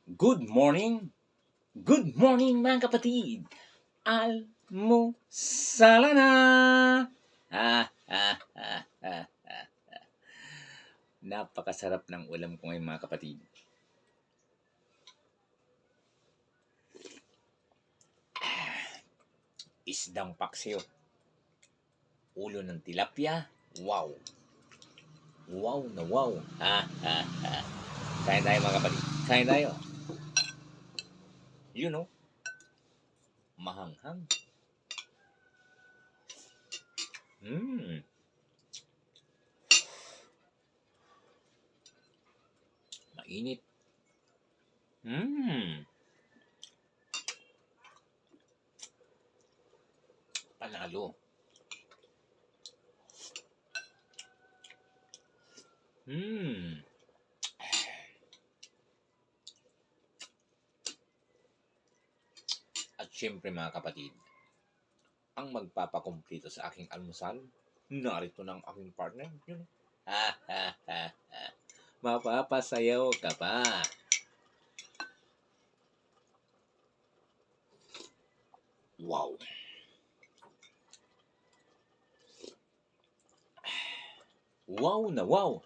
Good morning! Good morning mga kapatid! Almusala na! Napakasarap ng ulam ko ngayon mga kapatid. Isdang paksiw. Ulo ng tilapia. Wow! Wow na wow! Kain tayo mga kapatid. Kain tayo. You know, mahanghang. Mainit. Panalo. At syempre mga kapatid, ang magpapakumpleto sa aking almusal, narito ng aking partner. Yun. Mapapasayaw ka pa. Wow. Wow na wow.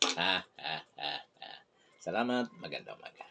Salamat. Magandang umaga.